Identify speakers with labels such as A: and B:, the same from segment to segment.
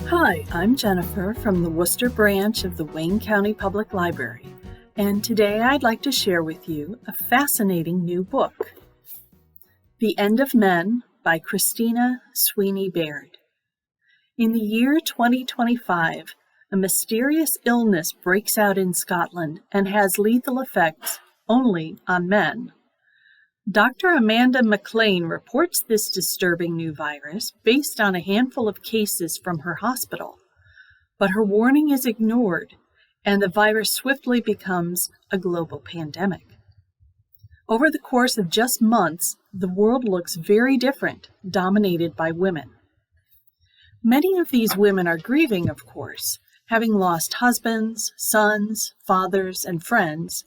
A: Hi, I'm Jennifer from the Worcester branch of the Wayne County Public Library, and today I'd like to share with you a fascinating new book, The End of Men by Christina Sweeney-Baird. In the year 2025, a mysterious illness breaks out in Scotland and has lethal effects only on men. Dr. Amanda McLean reports this disturbing new virus based on a handful of cases from her hospital, but her warning is ignored, and the virus swiftly becomes a global pandemic. Over the course of just months, the world looks very different, dominated by women. Many of these women are grieving, of course, having lost husbands, sons, fathers, and friends,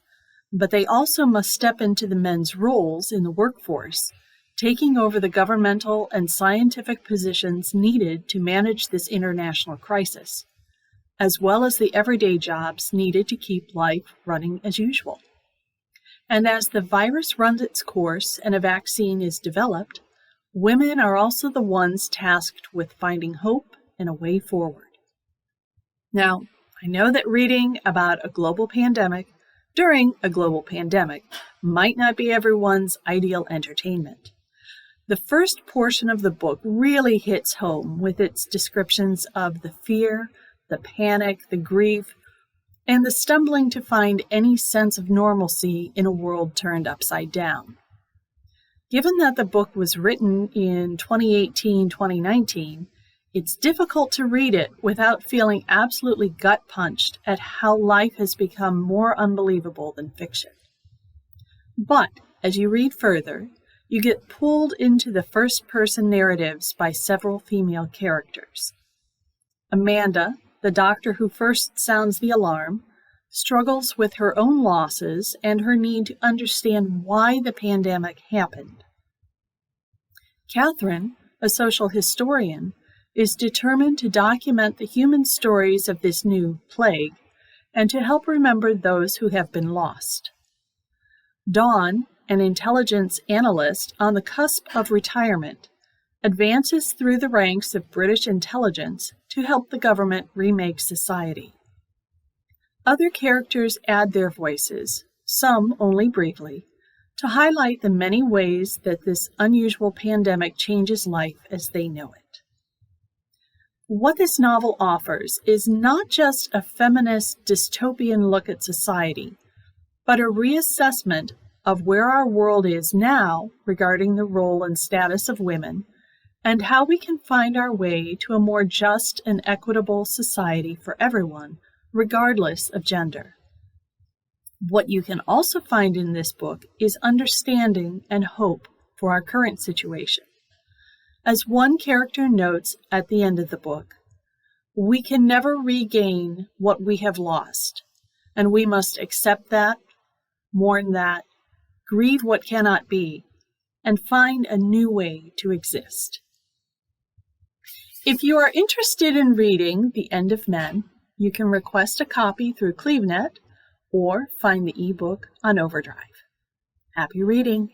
A: but they also must step into the men's roles in the workforce, taking over the governmental and scientific positions needed to manage this international crisis, as well as the everyday jobs needed to keep life running as usual. And as the virus runs its course and a vaccine is developed, women are also the ones tasked with finding hope and a way forward. Now, I know that reading about a global pandemic during a global pandemic might not be everyone's ideal entertainment. The first portion of the book really hits home with its descriptions of the fear, the panic, the grief, and the stumbling to find any sense of normalcy in a world turned upside down. Given that the book was written in 2018-2019, it's difficult to read it without feeling absolutely gut-punched at how life has become more unbelievable than fiction. But as you read further, you get pulled into the first-person narratives by several female characters. Amanda, the doctor who first sounds the alarm, struggles with her own losses and her need to understand why the pandemic happened. Catherine, a social historian, is determined to document the human stories of this new plague and to help remember those who have been lost. Dawn, an intelligence analyst on the cusp of retirement, advances through the ranks of British intelligence to help the government remake society. Other characters add their voices, some only briefly, to highlight the many ways that this unusual pandemic changes life as they know it. What this novel offers is not just a feminist dystopian look at society, but a reassessment of where our world is now regarding the role and status of women, and how we can find our way to a more just and equitable society for everyone, regardless of gender. What you can also find in this book is understanding and hope for our current situation. As one character notes at the end of the book, we can never regain what we have lost, and we must accept that, mourn that, grieve what cannot be, and find a new way to exist. If you are interested in reading The End of Men, you can request a copy through CleveNet or find the ebook on Overdrive. Happy reading!